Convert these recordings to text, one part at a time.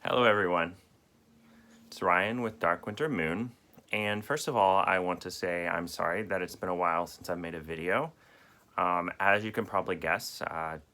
Hello everyone, it's Ryan with Dark Winter Moon, and first of all I want to say I'm sorry that it's been a while since I've made a video. As you can probably guess,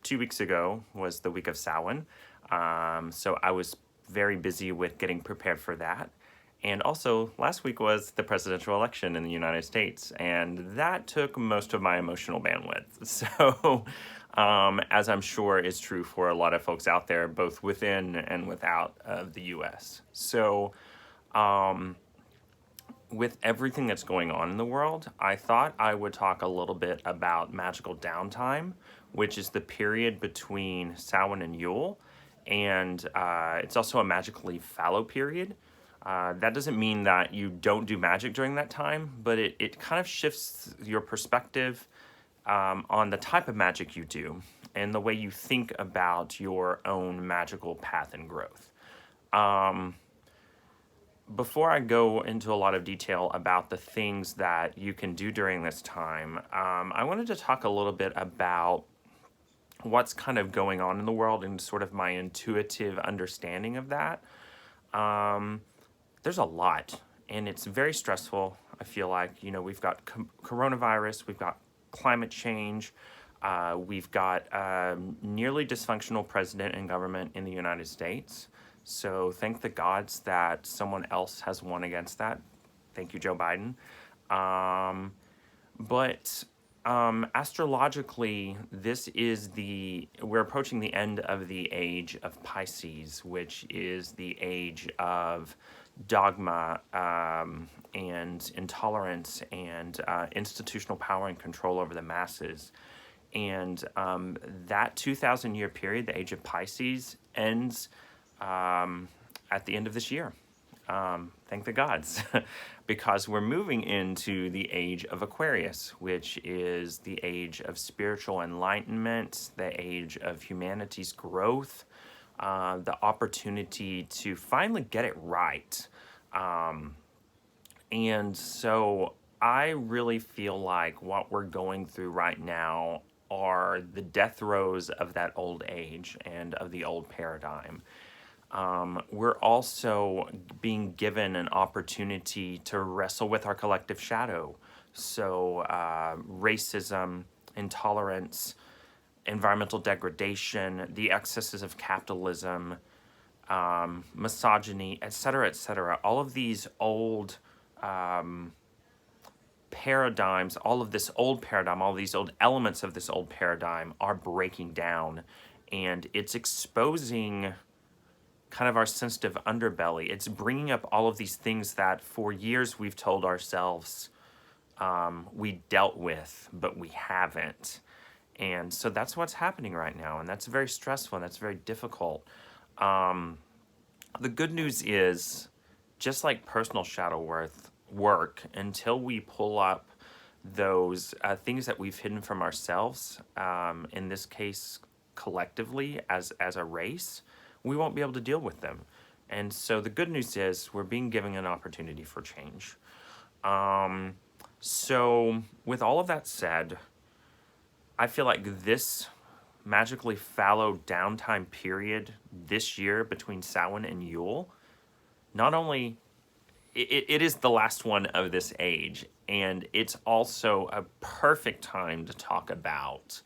2 weeks ago was the week of Samhain, so I was very busy with getting prepared for that. And also, last week was the presidential election in the United States, and that took most of my emotional bandwidth. So, as I'm sure is true for a lot of folks out there, both within and without of the US. So, with everything that's going on in the world, I thought I would talk a little bit about Magical Downtime, which is the period between Samhain and Yule, and it's also a magically fallow period. That doesn't mean that you don't do magic during that time, but it kind of shifts your perspective on the type of magic you do and the way you think about your own magical path and growth. Before I go into a lot of detail about the things that you can do during this time, I wanted to talk a little bit about what's kind of going on in the world and sort of my intuitive understanding of that. There's a lot, and it's very stressful. I feel like, we've got coronavirus, we've got climate change, we've got nearly dysfunctional president and government in the United States. So thank the gods that someone else has won against that. Thank you, Joe Biden. But astrologically, we're approaching the end of the age of Pisces, which is the age of dogma and intolerance and institutional power and control over the masses. And that 2,000-year period, the age of Pisces, ends at the end of this year. Thank the gods, because we're moving into the age of Aquarius, which is the age of spiritual enlightenment, the age of humanity's growth, the opportunity to finally get it right. And so I really feel like what we're going through right now are the death throes of that old age and of the old paradigm. We're also being given an opportunity to wrestle with our collective shadow. So racism, intolerance, environmental degradation, the excesses of capitalism, misogyny, etc., all of these old paradigms, all of this old paradigm, all these old elements of this old paradigm are breaking down, and it's exposing kind of our sensitive underbelly. It's bringing up all of these things that for years we've told ourselves we dealt with, but we haven't. And so that's what's happening right now, and that's very stressful, and that's very difficult. The good news is, just like personal shadow work, until we pull up those things that we've hidden from ourselves, in this case collectively as a race, we won't be able to deal with them. And so the good news is we're being given an opportunity for change. So with all of that said, I feel like this magically fallow downtime period this year between Samhain and Yule, not only it is the last one of this age, and it's also a perfect time to talk about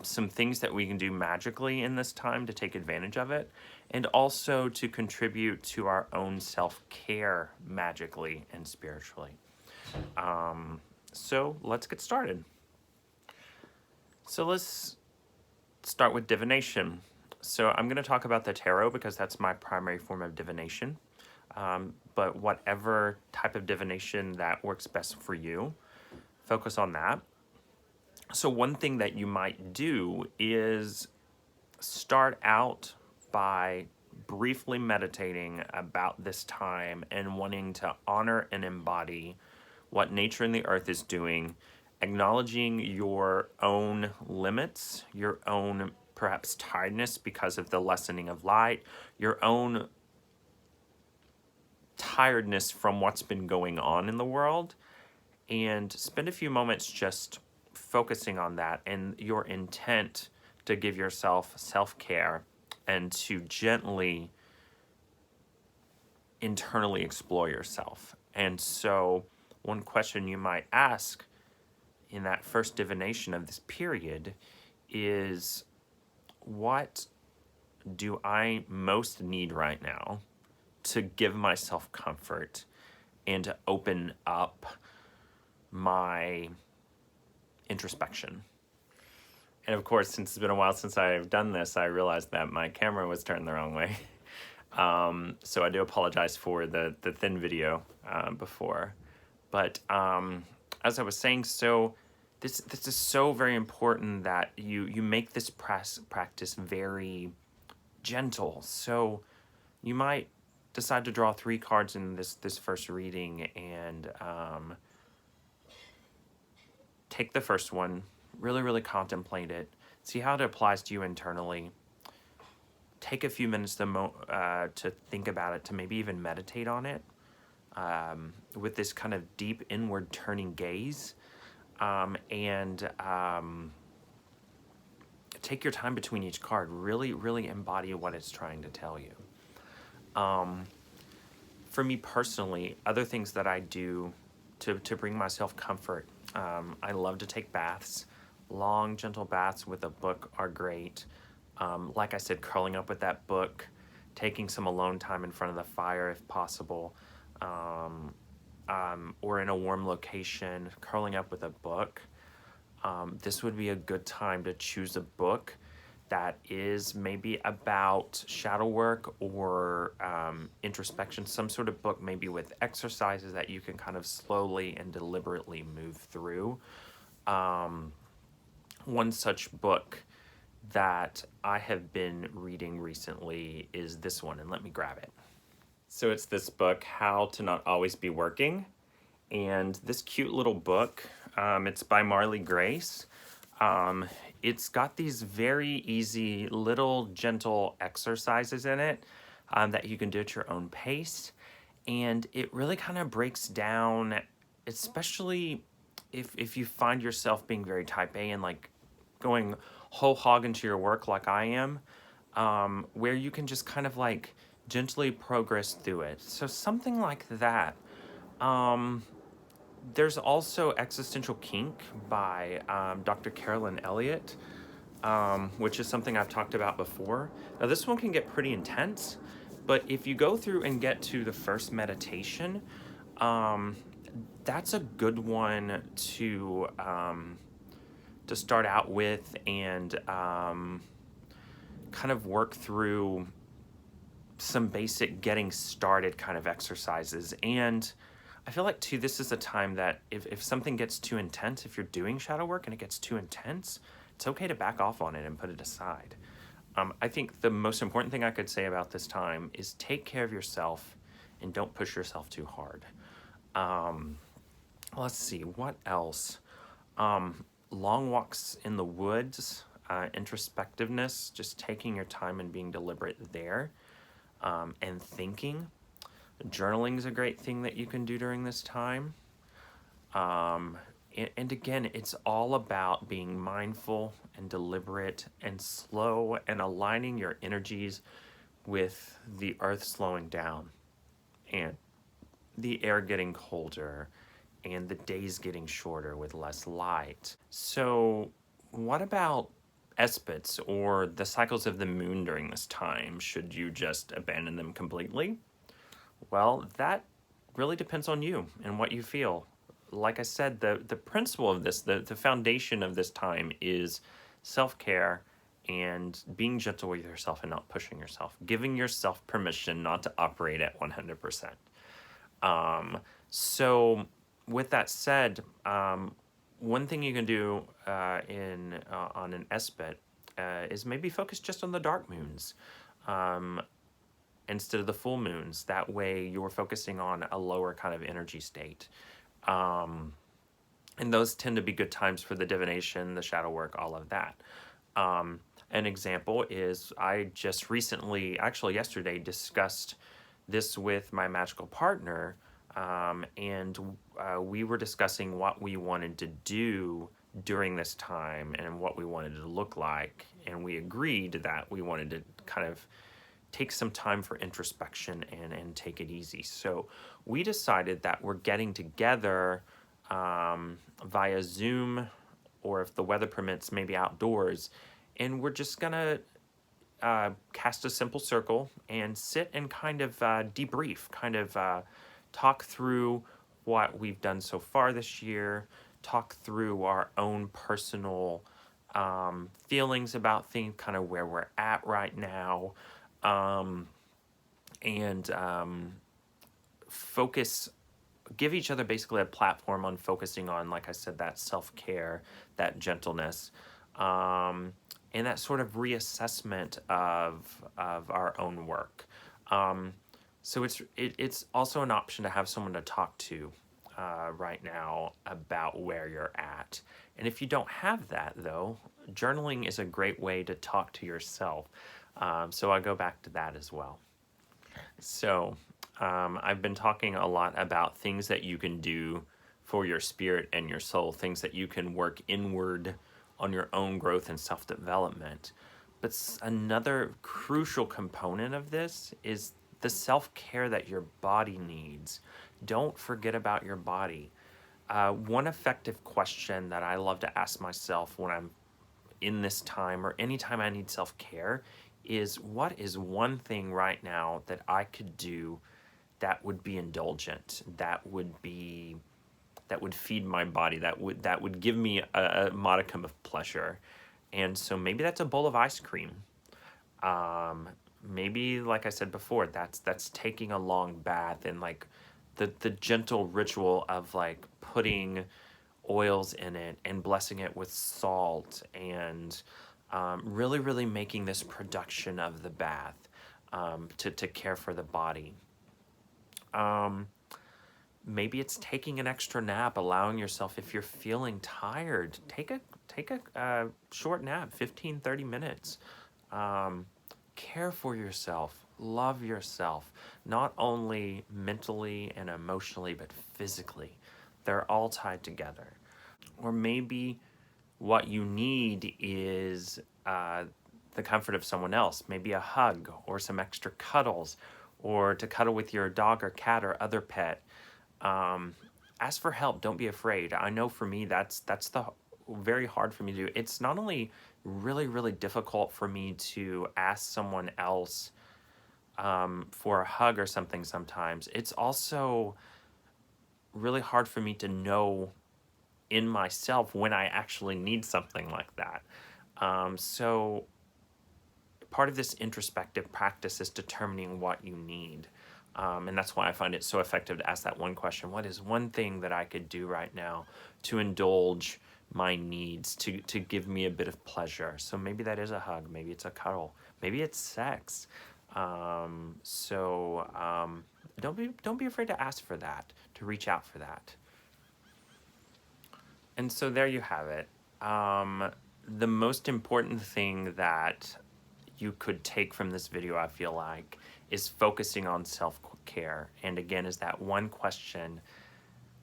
some things that we can do magically in this time to take advantage of it, and also to contribute to our own self-care magically and spiritually. So let's get started. So let's start with divination. So I'm going to talk about the tarot because that's my primary form of divination. But whatever type of divination that works best for you, focus on that. So one thing that you might do is start out by briefly meditating about this time and wanting to honor and embody what nature and the earth is doing, acknowledging your own limits, your own perhaps tiredness because of the lessening of light, your own tiredness from what's been going on in the world, and spend a few moments just focusing on that and your intent to give yourself self-care and to gently internally explore yourself. And so one question you might ask in that first divination of this period is, what do I most need right now to give myself comfort and to open up my introspection? And of course, since it's been a while since I've done this, I realized that my camera was turned the wrong way. So I do apologize for the thin video before. But as I was saying, so this is so very important that you make this practice very gentle. So you might decide to draw 3 cards in this first reading and take the first one, really contemplate it, see how it applies to you internally. Take a few minutes to think about it, to maybe even meditate on it with this kind of deep inward turning gaze, and take your time between each card. Really embody what it's trying to tell you. For me personally, other things that I do to bring myself comfort, I love to take baths. Long, gentle baths with a book are great. Like I said, curling up with that book, taking some alone time in front of the fire if possible, or in a warm location, curling up with a book. This would be a good time to choose a book that is maybe about shadow work or introspection, some sort of book maybe with exercises that you can kind of slowly and deliberately move through. One such book that I have been reading recently is this one, and let me grab it. So it's this book, How to Not Always Be Working, and this cute little book, it's by Marley Grace. It's got these very easy little gentle exercises in it that you can do at your own pace, and it really kind of breaks down, especially if you find yourself being very type A and like going whole hog into your work like I am, where you can just kind of like gently progress through it. So something like that. There's also Existential Kink by Dr. Carolyn Elliott, which is something I've talked about before. Now this one can get pretty intense, but if you go through and get to the first meditation, that's a good one to start out with and kind of work through some basic getting started kind of exercises. And I feel like too, this is a time that if something gets too intense, if you're doing shadow work and it gets too intense, it's okay to back off on it and put it aside. I think the most important thing I could say about this time is take care of yourself and don't push yourself too hard. Let's see, what else? Long walks in the woods, introspectiveness, just taking your time and being deliberate there, and thinking. Journaling is a great thing that you can do during this time. And again, it's all about being mindful and deliberate and slow and aligning your energies with the earth slowing down and the air getting colder and the days getting shorter with less light. So what about Sabbats or the cycles of the moon during this time? Should you just abandon them completely? Well, that really depends on you and what you feel. Like I said, the principle of this, the foundation of this time is self-care and being gentle with yourself and not pushing yourself, giving yourself permission not to operate at 100%. So with that said, one thing you can do on an Sabbat is maybe focus just on the dark moons instead of the full moons. That way you're focusing on a lower kind of energy state. And those tend to be good times for the divination, the shadow work, all of that. An example is I just recently, actually yesterday, discussed this with my magical partner, and we were discussing what we wanted to do during this time and what we wanted it to look like, and we agreed that we wanted to kind of take some time for introspection and take it easy. So we decided that we're getting together via Zoom, or if the weather permits, maybe outdoors, and we're just gonna cast a simple circle and sit and kind of debrief, kind of talk through what we've done so far this year, talk through our own personal feelings about things, kind of where we're at right now, and focus, give each other basically a platform on focusing on, like I said, that self-care, that gentleness, and that sort of reassessment of our own work. So it's also an option to have someone to talk to right now about where you're at. And if you don't have that, though, journaling is a great way to talk to yourself. So I go back to that as well. So I've been talking a lot about things that you can do for your spirit and your soul, things that you can work inward on your own growth and self-development. But another crucial component of this is the self-care that your body needs. Don't forget about your body. One effective question that I love to ask myself when I'm in this time or anytime I need self-care is, what is one thing right now that I could do that would be indulgent, that would feed my body, that would give me a modicum of pleasure? And so maybe that's a bowl of ice cream. Maybe, like I said before, that's taking a long bath, and like the gentle ritual of like putting oils in it and blessing it with salt, and really, really making this production of the bath to care for the body. Maybe it's taking an extra nap, allowing yourself, if you're feeling tired, take a short nap, 15-30 minutes. Care for yourself, love yourself, not only mentally and emotionally, but physically. They're all tied together. Or maybe what you need is the comfort of someone else, maybe a hug or some extra cuddles, or to cuddle with your dog or cat or other pet. Ask for help. Don't be afraid. I know for me, that's very hard for me to do. It's not only really, really difficult for me to ask someone else for a hug or something sometimes. It's also really hard for me to know in myself when I actually need something like that. So part of this introspective practice is determining what you need. And that's why I find it so effective to ask that one question: what is one thing that I could do right now to indulge my needs, to give me a bit of pleasure? So maybe that is a hug, maybe it's a cuddle, maybe it's sex. Don't be afraid to ask for that, to reach out for that. And so there you have it. The most important thing that you could take from this video, I feel like, is focusing on self-care. And again, is that one question: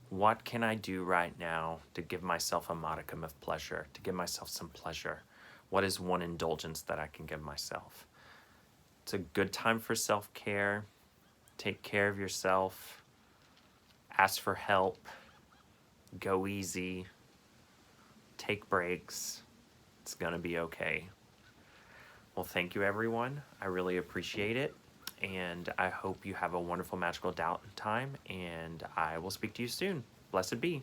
what can I do right now to give myself a modicum of pleasure, to give myself some pleasure? What is one indulgence that I can give myself? It's a good time for self-care. Take care of yourself. Ask for help. Go easy. Take breaks. It's gonna be okay. Well, thank you, everyone. I really appreciate it. And I hope you have a wonderful magical downtime, and I will speak to you soon. Blessed be.